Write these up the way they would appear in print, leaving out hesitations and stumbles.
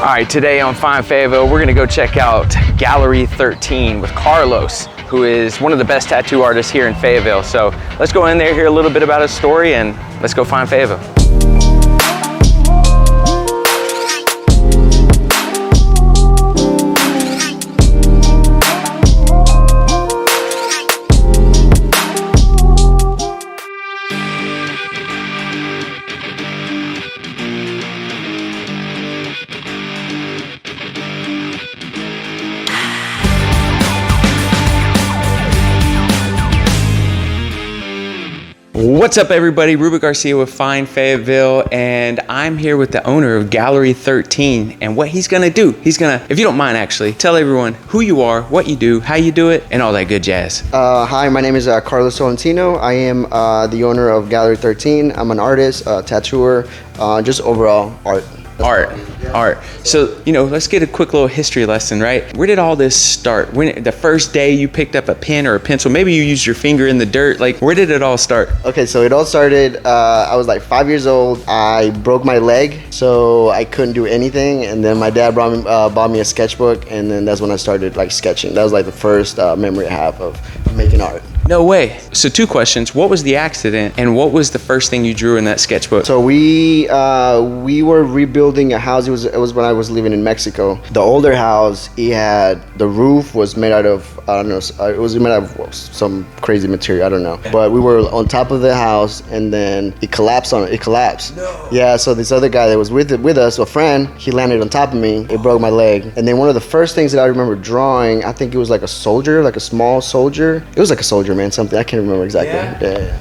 All right, today on Fine Fayetteville, we're gonna go check out Gallery 13 with Carlos, who is one of the best tattoo artists here in Fayetteville. So let's go in there, hear a little bit about his story, and let's go find Fayetteville. What's up, everybody? Ruben Garcia with Fine Fayetteville, and I'm here with the owner of Gallery 13. And what he's gonna do, he's gonna, if you don't mind actually, tell everyone who you are, what you do, how you do it, and all that good jazz. Hi, my name is Carlos Tolentino. I am the owner of Gallery 13. I'm an artist, tattooer, just overall art. Art. So, you know, let's get a quick little history lesson, right? Where did all this start? When the first day you picked up a pen or a pencil, maybe you used your finger in the dirt, like where did it all start? Okay, so it all started, I was like 5 years old. I broke my leg, so I couldn't do anything. And then my dad bought me a sketchbook, and then that's when I started like sketching. That was like the first memory I have of making art. No way. So 2 questions. What was the accident, and what was the first thing you drew in that sketchbook? So we were rebuilding a house. It was when I was living in Mexico. The older house, the roof was made out of, I don't know, it was made out of some crazy material, I don't know. But we were on top of the house, and then it collapsed. No. Yeah, so this other guy that was with us, a friend, he landed on top of me. It broke my leg. And then one of the first things that I remember drawing, I think it was like a soldier, like a small soldier. It was like a soldier, man, something. I can't remember exactly. Yeah.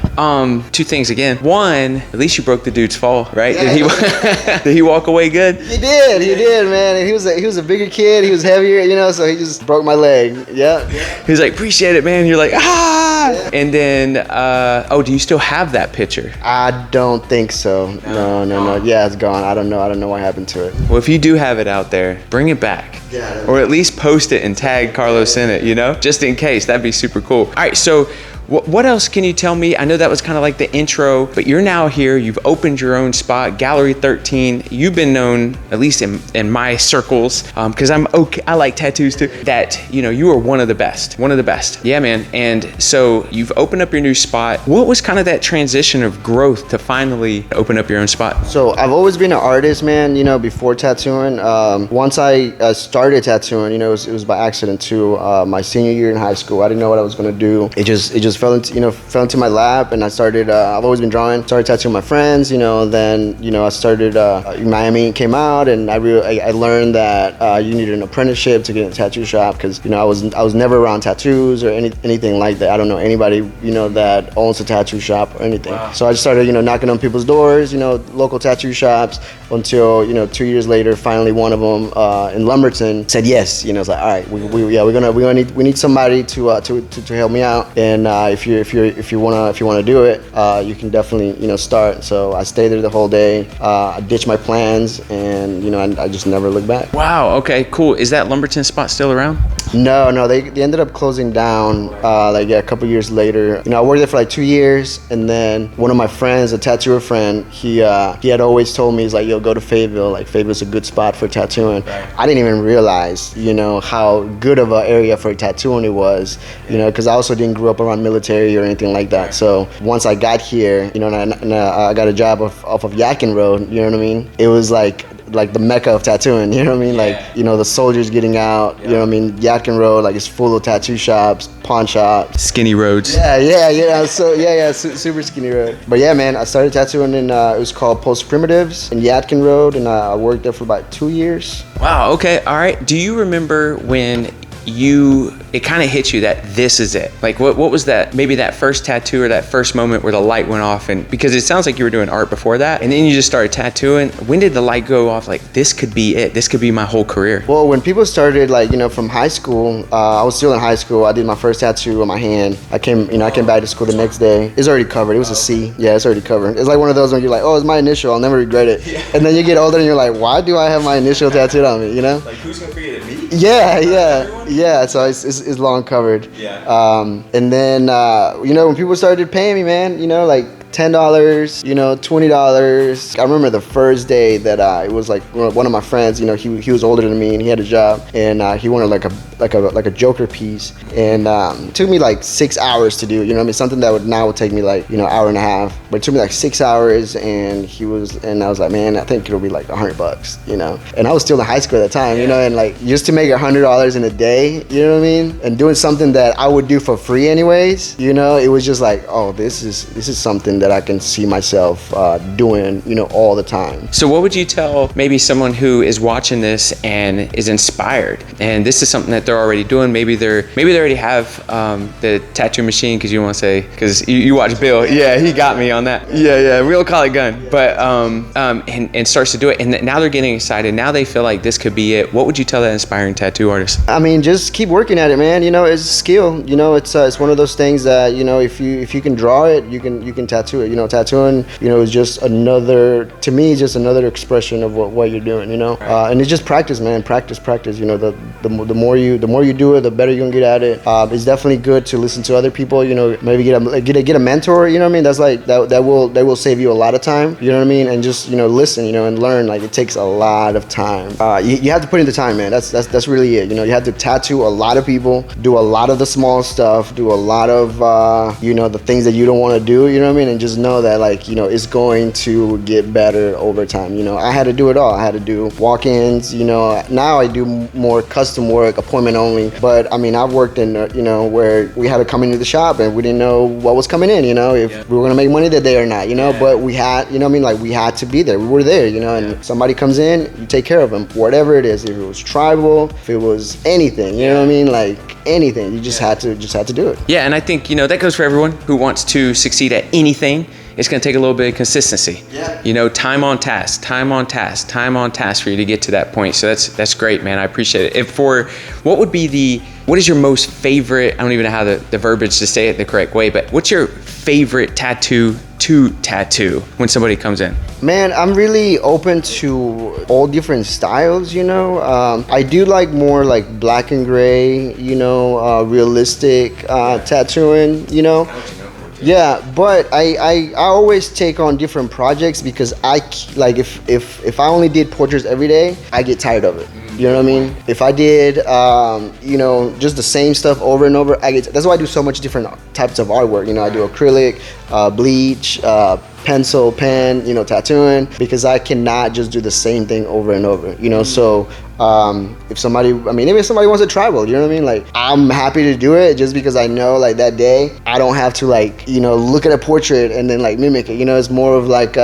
2 things again. One, at least you broke the dude's fall, right? Yeah. Did he walk away good? He did, man. And he was a bigger kid. He was heavier, you know, so he just broke my leg. Yeah. He's like, appreciate it, man. You're like, ah. Yeah. And then, do you still have that picture? I don't think so. No. Yeah, it's gone. I don't know what happened to it. Well, if you do have it out there, bring it back. Yeah. Or at least post it and tag Carlos in it, you know? Just in case, that'd be super cool. All right, so what else can you tell me? I know that was kind of like the intro, but you're now here, you've opened your own spot, Gallery 13. You've been known, at least in my circles, because I like tattoos too, that, you know, you are one of the best. Yeah, man. And so you've opened up your new spot. What was kind of that transition of growth to finally open up your own spot? So I've always been an artist, man, you know, before tattooing. Once I started tattooing, you know, it was by accident too. My senior year in high school, I didn't know what I was gonna do. It just fell into my lap, and I started, I've always been drawing, started tattooing my friends, you know. Then, you know, I started, Miami came out, and I learned that you needed an apprenticeship to get in a tattoo shop, because, you know, I was never around tattoos or anything like that. I don't know anybody, you know, that owns a tattoo shop or anything. Wow. So I just started, you know, knocking on people's doors, you know, local tattoo shops, until, you know, 2 years later, finally one of them in Lumberton said yes. You know, it's like, all right, we need somebody to help me out, and if you wanna do it, you can definitely, you know, start. So I stayed there the whole day. I ditched my plans, and, you know, I just never looked back. Wow. Okay. Cool. Is that Lumberton spot still around? No, they ended up closing down a couple years later. You know, I worked there for like 2 years, and then one of my friends, a tattooer friend, he had always told me, he's like, yo, go to Fayetteville. Like, Fayetteville's a good spot for tattooing. Right. I didn't even realize, you know, how good of an area for tattooing it was, you know, because I also didn't grow up around military or anything like that. So once I got here, you know, and I got a job off of Yadkin Road, you know what I mean? It was like the mecca of tattooing, you know what I mean? Yeah. Like, you know, the soldiers getting out, you know what I mean? Yadkin Road, like, it's full of tattoo shops, pawn shops. Skinny roads. Yeah. So, super skinny road. But yeah, man, I started tattooing in, it was called Post Primitives in Yadkin Road, and I worked there for about 2 years. Wow, okay, all right. Do you remember when it kind of hit you that this is it? Like, what was that, maybe that first tattoo or that first moment where the light went off? And because it sounds like you were doing art before that, and then you just started tattooing. When did the light go off? Like, this could be it. This could be my whole career. Well, when people started, like, you know, from high school, I was still in high school. I did my first tattoo on my hand. I came back to school the next day. It's already covered. It was a C. Yeah, it's already covered. It's like one of those when you're like, oh, it's my initial. I'll never regret it. Yeah. And then you get older and you're like, why do I have my initial tattooed on me? You know? Like, who's gonna forget it? Me? Yeah. So it's long covered. Yeah. And then you know, when people started paying me, man, you know, like $10, you know, $20. I remember the first day that it was like one of my friends, you know, he was older than me and he had a job, and he wanted like a Joker piece, and it took me like 6 hours to do, you know what I mean, something that would take me like, you know, hour and a half, but it took me like 6 hours, and I was like, man, I think it'll be like $100, you know, and I was still in high school at the time, you know, and like just to make $100 in a day, you know what I mean, and doing something that I would do for free anyways, you know, it was just like, oh, this is something that I can see myself doing, you know, all the time. So what would you tell maybe someone who is watching this and is inspired, and this is something that they're already doing? Maybe they already have the tattoo machine, because you want to say, because you watch Bill, yeah, he got me on that, yeah, we'll call it gun, but and starts to do it, and now they're getting excited. Now they feel like this could be it. What would you tell that inspiring tattoo artist? I mean, just keep working at it, man. You know, it's a skill. You know, it's one of those things that, you know, if you can draw it, you can tattoo it. You know, tattooing, you know, is just another, to me, just another expression of what you're doing. You know, and it's just practice, man. Practice. You know, the more you do it, the better you're gonna get at it. It's definitely good to listen to other people. You know, maybe get a mentor. You know what I mean? That's like that will save you a lot of time. You know what I mean? And just, you know, listen. You know, and learn. Like, it takes a lot of time. You have to put in the time, man. That's really it. You know, you have to tattoo a lot of people, do a lot of the small stuff, do a lot of you know, the things that you don't want to do. You know what I mean? And just know that, like, you know, it's going to get better over time. You know, I had to do it all. I had to do walk-ins. You know, now I do more custom work, appointment only. But I mean, I've worked in you know, where we had to come into the shop and we didn't know what was coming in. You know, if we were gonna make money that day or not. You know, but we had, you know what I mean, like, we had to be there. We were there. You know, and somebody comes in, you take care of them, whatever it is. If it was tribal, if it was anything, you know what I mean, like anything, you just had to do it. Yeah, and I think, you know, that goes for everyone who wants to succeed at anything. It's going to take a little bit of consistency. Yeah. You know, time on task for you to get to that point. So that's great, man. I appreciate it. What is your most favorite, I don't even know how the verbiage to say it the correct way, but what's your favorite tattoo to tattoo when somebody comes in? Man, I'm really open to all different styles, you know. I do like more like black and gray, you know, realistic tattooing, you know. Yeah, but I always take on different projects, because I like, if I only did portraits every day, I get tired of it. You know what I mean? If I did, you know, just the same stuff over and over, that's why I do so much different types of artwork. You know, I do acrylic, bleach, pencil, pen, you know, tattooing, because I cannot just do the same thing over and over, you know. So if somebody wants to travel, you know what I mean, like, I'm happy to do it, just because I know, like, that day I don't have to, like, you know, look at a portrait and then, like, mimic it. You know, it's more of like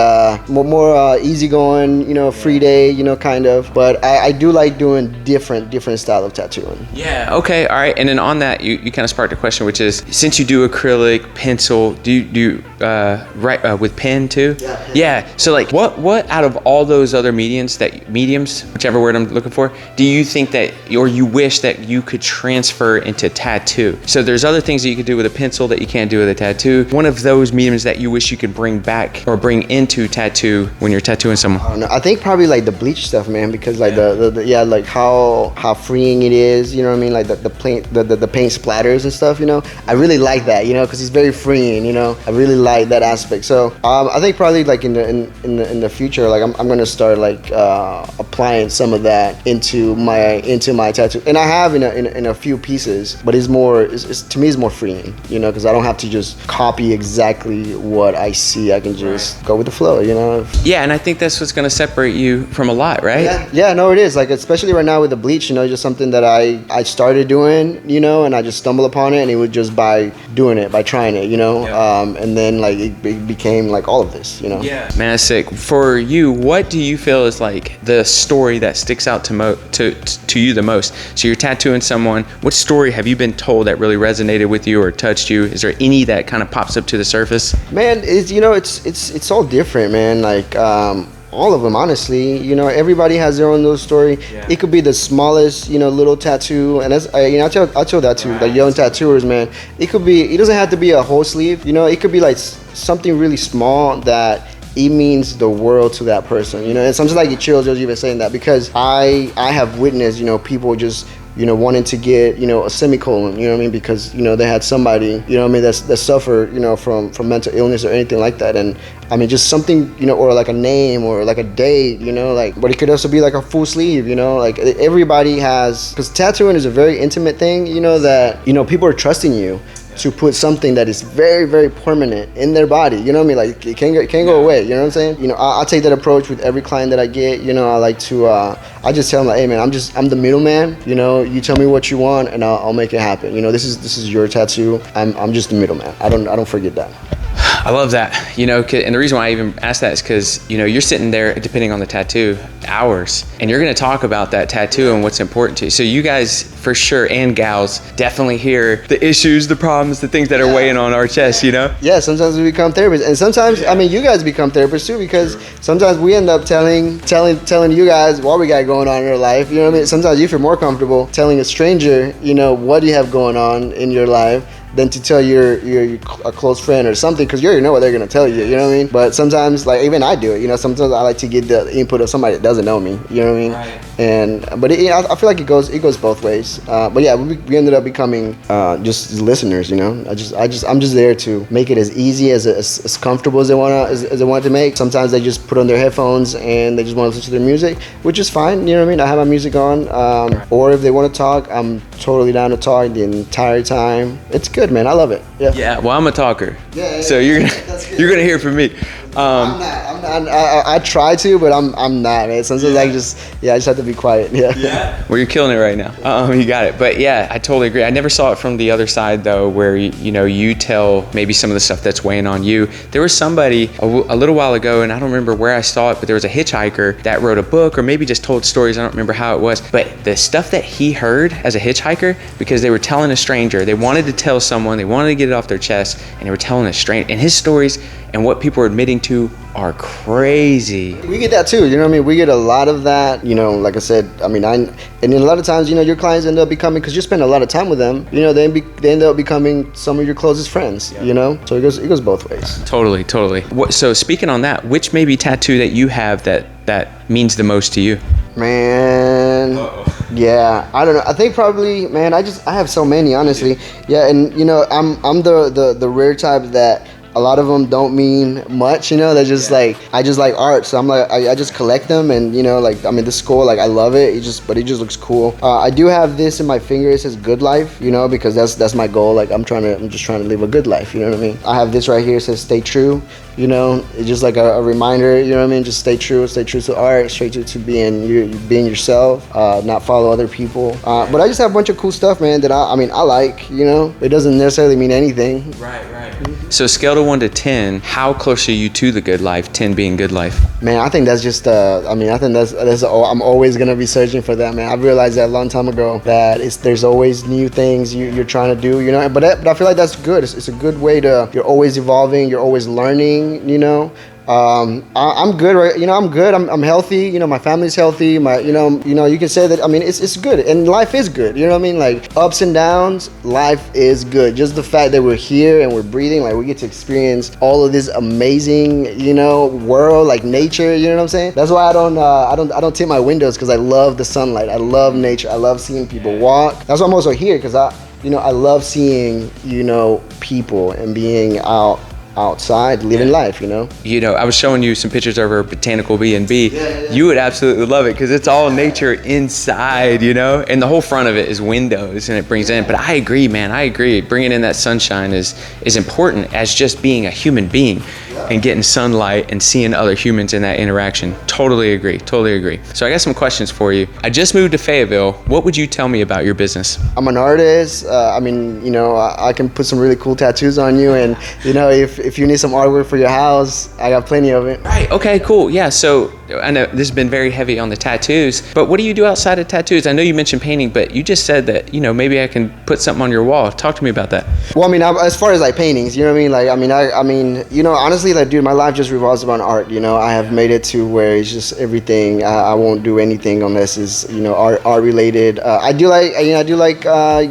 more easygoing, you know, free day, you know, kind of. But I do like doing different style of tattooing. Yeah. Okay. All right. And then on that, you kind of sparked a question, which is, since you do acrylic, pencil, do you write with pen too? Yeah. Pen. Yeah. So, like, what out of all those other mediums, whichever word I'm looking for, do you think that, or you wish that you could transfer into tattoo? So there's other things that you could do with a pencil that you can't do with a tattoo. One of those mediums that you wish you could bring back or bring into tattoo when you're tattooing someone? I don't know. I think probably like the bleach stuff, man, because like like how freeing it is, you know what I mean, like the paint splatters and stuff, you know. I really like that, you know, because it's very freeing, you know. I really like that aspect. So I think probably like in the future, like I'm gonna start like applying some of that into my tattoo, and I have in a few pieces, but it's to me it's more freeing, you know, because I don't have to just copy exactly what I see. I can just go with the flow, you know. Yeah, and I think that's what's gonna separate you from a lot, right? Yeah, no, it is, like, especially right now with the bleach, you know, just something that I started doing, you know, and I just stumbled upon it, and it was just by doing it, by trying it, you know. And then like it became like all of this, you know. Yeah, man, that's sick. For you, what do you feel is like the story that sticks out to you the most? So you're tattooing someone. What story have you been told that really resonated with you or touched you? Is there any that kind of pops up to the surface? Man, it's all different, man. Like all of them, honestly. You know, everybody has their own little story. Yeah. It could be the smallest, you know, little tattoo, and that's you know, I tell that to like young tattooers, man. It doesn't have to be a whole sleeve. You know, it could be like something really small that it means the world to that person, you know. And sometimes like it chills just even saying that, because I have witnessed, you know, people just wanting to get, a semicolon, you know what I mean? Because, they had somebody, you know what I mean, that suffered, from mental illness or anything like that. And I mean, just something, or like a name or like a date, but it could also be like a full sleeve, like everybody has, because tattooing is a very intimate thing, that, people are trusting you to put something that is very, very permanent in their body. You know what I mean? Like it can't go away. You know what I'm saying? I take that approach with every client that I get. I like to, I just tell them like, hey man, I'm the middleman. You tell me what you want and I'll make it happen. This is your tattoo. I'm just the middleman. I don't forget that. I love that, and the reason why I even asked that is because, you're sitting there, depending on the tattoo, hours, and you're going to talk about that tattoo and what's important to you. So you guys, for sure, and gals, definitely hear the issues, the problems, the things that are weighing on our chest, Yeah, sometimes we become therapists, and sometimes, you guys become therapists too, because sometimes we end up telling you guys what we got going on in your life, you know what I mean? Sometimes you feel more comfortable telling a stranger, what you have going on in your life than to tell your a close friend or something, because you already know what they're gonna tell you. You know what I mean? But sometimes, like even I do it. Sometimes I like to get the input of somebody that doesn't know me. You know what I mean? Right. But I feel like it goes both ways. But yeah, we ended up becoming just listeners. I'm just there to make it as easy as comfortable as they want to make. Sometimes they just put on their headphones and they just want to listen to their music, which is fine. You know what I mean? I have my music on. Or if they want to talk, I'm totally down to talk the entire time. It's good, man. I love it. Yeah. Well, I'm a talker. Yeah. So you're gonna hear from me. I'm not. I try to, but I'm not, man. Sometimes I just have to be quiet. Yeah. Well, you're killing it right now. You got it. But yeah, I totally agree. I never saw it from the other side though, where you tell maybe some of the stuff that's weighing on you. There was somebody a little while ago, and I don't remember where I saw it, but there was a hitchhiker that wrote a book, or maybe just told stories. I don't remember how it was, but the stuff that he heard as a hitchhiker, because they were telling a stranger, they wanted to tell someone, they wanted to get it off their chest, and they were telling a stranger, and his stories and what people are admitting to are crazy. We get that too, you know what I mean? We get a lot of that, like I said, and then a lot of times, your clients end up becoming, because you spend a lot of time with them, they end up becoming some of your closest friends, So it goes both ways. Totally. So speaking on that, which maybe tattoo that you have that means the most to you? Man. Uh-oh. Yeah, I don't know. I think probably, man, I have so many, honestly. Yeah, and I'm the rare type that a lot of them don't mean much, they're just like, I just like art, so I'm like, I just collect them, and this skull, like I love it, but it just looks cool. I do have this in my finger, it says good life, because that's my goal, like I'm just trying to live a good life, you know what I mean? I have this right here, it says stay true, it's just like a reminder, you know what I mean? Just stay true to art, stay true to being yourself, not follow other people. But I just have a bunch of cool stuff, man, that I like, it doesn't necessarily mean anything. Right. So scale to 1 to 10, how close are you to the good life, 10 being good life? Man, I think that's just, I think that's I'm always going to be searching for that, man. I realized that a long time ago, that there's always new things you're trying to do, but I feel like that's good. It's a good way you're always evolving, you're always learning, I'm good, right? I'm good. I'm healthy. My family's healthy. You can say that. It's good, and life is good. You know what I mean? Like ups and downs, life is good. Just the fact that we're here and we're breathing, like we get to experience all of this amazing, world, like nature. You know what I'm saying? That's why I don't tint my windows, because I love the sunlight. I love nature. I love seeing people walk. That's why I'm also here, because I love seeing, people and being outside living life. I was showing you some pictures of our botanical B&B. You would absolutely love it, because it's all nature inside, and the whole front of it is windows, and it brings in. But I agree, man, bringing in that sunshine is important as just being a human being and getting sunlight and seeing other humans in that interaction. Totally agree. So I got some questions for you. I just moved to Fayetteville. What would you tell me about your business? I'm an artist. I can put some really cool tattoos on you, and if you need some artwork for your house, I got plenty of it. Right. Okay, cool. Yeah, so I know this has been very heavy on the tattoos, but what do you do outside of tattoos? I know you mentioned painting, but you just said that, maybe I can put something on your wall. Talk to me about that. Well, as far as like paintings, you know what I mean? Like, honestly, like, dude, my life just revolves around art. I have made it to where it's just everything. I won't do anything unless it's, art related. I do like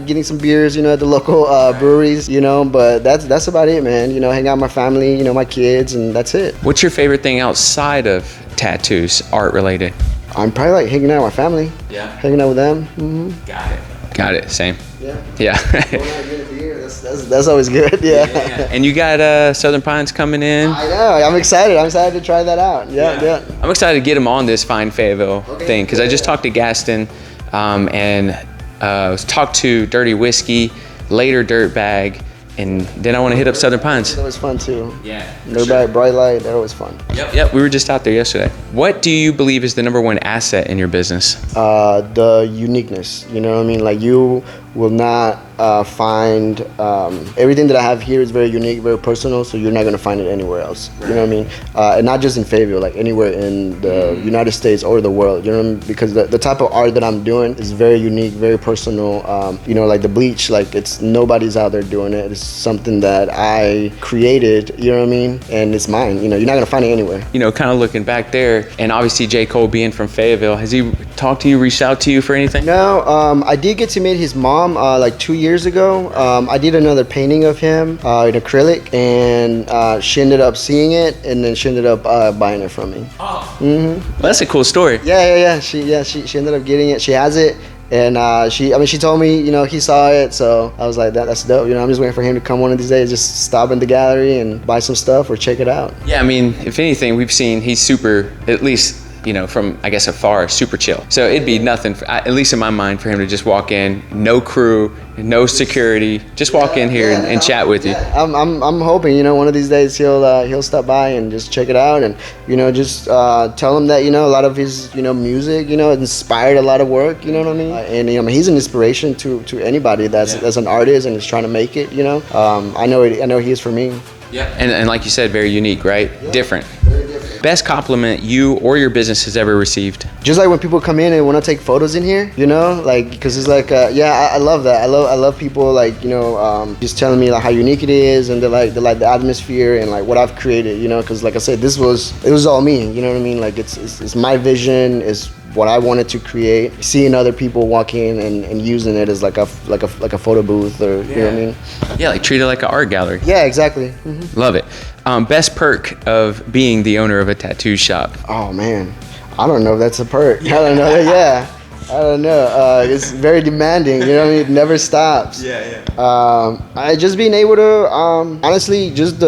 getting some beers, at the local breweries, but that's about it, man. Hang out with my family, my kids, and that's it. What's your favorite thing outside of tattoos, art related? I'm probably like hanging out with my family. Yeah. Hanging out with them. Mm-hmm. Got it. Got it. Same. Yeah. Yeah. Going out and getting a beer, that's always good. Yeah. And you got Southern Pines coming in. I know. I'm excited. I'm excited to try that out. Yeah. I'm excited to get him on this Fine Fayetteville thing because I just talked to Gaston and talked to Dirty Whiskey, later Dirtbag, and then I want to hit up Southern Pines. That was fun too. Yeah. Dirtbag, Bright Light, they're always fun. Yep. We were just out there yesterday. What do you believe is the number one asset in your business? The uniqueness. You know what I mean? Like you will not find everything that I have here is very unique, very personal. So you're not gonna find it anywhere else. Right. You know what I mean? And not just in Fayetteville, like anywhere in the United States or the world. You know what I mean? Because the type of art that I'm doing is very unique, very personal. You know, like the bleach, like it's nobody's out there doing it. It's something that I created. You know what I mean? And it's mine. You know, you're not gonna find it anywhere. You know, kind of looking back there, and obviously J. Cole being from Fayetteville, has he talked to you, reached out to you for anything? No, I did get to meet his mom like 2 years ago. I did another painting of him in acrylic, and she ended up seeing it, and then she ended up buying it from me. Oh, well, that's a cool story. Yeah. She ended up getting it. She has it. And she told me, you know, he saw it, so I was like, that's dope. You know, I'm just waiting for him to come one of these days, just stop in the gallery and buy some stuff or check it out. Yeah, I mean, if anything, we've seen he's super, at least, you know, from, I guess, afar, super chill. So it'd be nothing, at least in my mind, for him to just walk in, no crew, no security, just walk in here and chat with you. I'm hoping, you know, one of these days he'll stop by and just check it out, and you know, just tell him that, you know, a lot of his, you know, music, you know, inspired a lot of work. You know what I mean? And you know, he's an inspiration to anybody that's an artist and is trying to make it. You know, I know he is for me. Yeah. And like you said, very unique, right? Yeah. Different. Very different. Best compliment you or your business has ever received? Just like when people come in and want to take photos in here, you know, like, because it's like, I love that. I love people, like, you know, just telling me like how unique it is, and the atmosphere and like what I've created, you know, because like I said, it was all me, you know what I mean? Like it's my vision, is what I wanted to create. Seeing other people walk in and using it as like a photo booth, or you know what I mean? Yeah, like treat it like an art gallery. Yeah, exactly. Mm-hmm. Love it. Best perk of being the owner of a tattoo shop? Oh man, I don't know if that's a perk. I don't know. I don't know. It's very demanding. You know what I mean? It never stops. I just being able to honestly just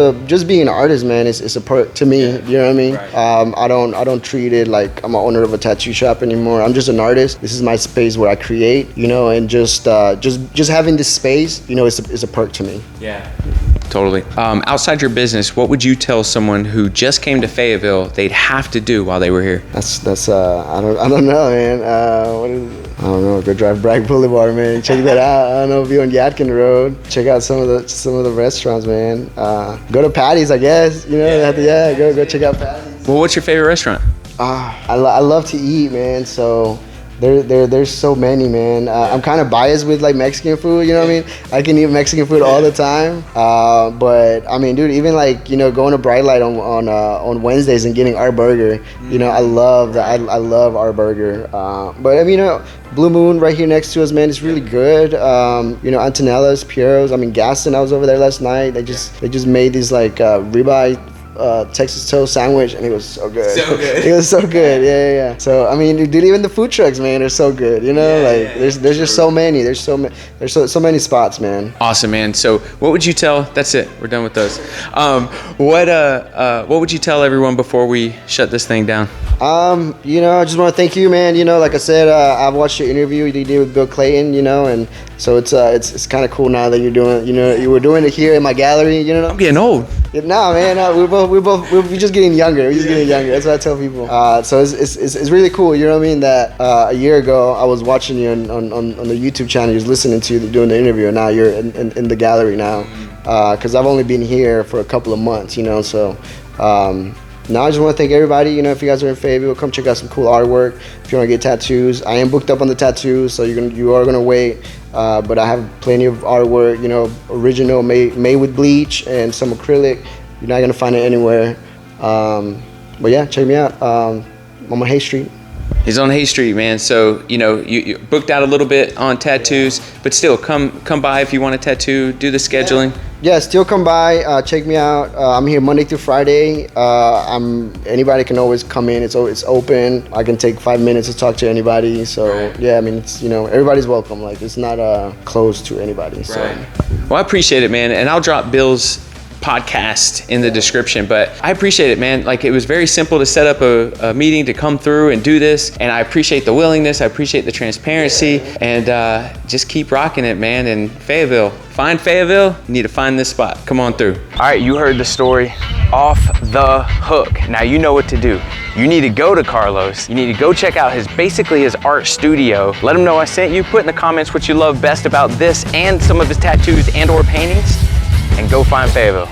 being an artist, man, is a perk to me. You know what I mean? Right. I don't treat it like I'm an owner of a tattoo shop anymore. I'm just an artist. This is my space where I create. You know, and just having this space, you know, is a perk to me. Yeah. Totally. Outside your business, what would you tell someone who just came to Fayetteville they'd have to do while they were here? That's I don't know, man. I don't know. Go drive Bragg Boulevard, man. Check that out. I don't know. Be on Yadkin Road. Check out some of the restaurants, man. Go to Patty's, I guess. You know, go check out Patty's. Well, what's your favorite restaurant? I love to eat, man. So. There's so many, man. I'm kind of biased with like Mexican food, you know what I mean? I can eat Mexican food all the time. But I mean, dude, even like, you know, going to Bright Light on Wednesdays and getting our burger, you know, I love that. I love our burger. But I mean, you know, Blue Moon right here next to us, man, it's really good. You know, Antonella's, Piero's. I mean, Gaston, I was over there last night. They just made these like ribeye Texas toast sandwich, and it was so good. It was so good. Yeah. So I mean, dude, even the food trucks, man, are so good. You know, there's just so many. There's so many spots, man. Awesome, man. So what would you tell? That's it. We're done with those. What would you tell everyone before we shut this thing down? You know, I just want to thank you, man. You know, like I said, I've watched your interview you did with Bill Clayton. You know, and so it's kind of cool now that you're doing. You know, you were doing it here in my gallery. You know, I'm getting old. Nah, man, we're just getting younger. We're just getting younger. That's what I tell people. So it's really cool. You know what I mean? That a year ago I was watching you on the YouTube channel, just listening to you doing the interview, and now you're in the gallery now. Because I've only been here for a couple of months, you know. So now I just want to thank everybody. You know, if you guys are in Fayetteville, come check out some cool artwork. If you want to get tattoos, I am booked up on the tattoos, so you are gonna wait. But I have plenty of artwork, you know, original, made with bleach and some acrylic. You're not gonna find it anywhere. But yeah, check me out. I'm on Hay Street. He's on Hay Street, man. So, you know, you booked out a little bit on tattoos, but still come by if you want a tattoo, do the scheduling. Yeah, still come by, check me out. I'm here Monday through Friday. Anybody can always come in. It's open. I can take 5 minutes to talk to anybody. So yeah, I mean, it's, you know, everybody's welcome. Like, it's not closed to anybody. So. Well, I appreciate it, man. And I'll drop Bill's podcast in the description, but I appreciate it, man. Like, it was very simple to set up a meeting to come through and do this, and I appreciate the willingness, I appreciate the transparency, and just keep rocking it, man. And Fayetteville, you need to find this spot. Come on through. All right, you heard the story. Off the hook. Now you know what to do. You need to go to Carlos. You need to go check out his art studio. Let him know I sent you. Put in the comments what you love best about this and some of his tattoos and or paintings, and go find Fayetteville.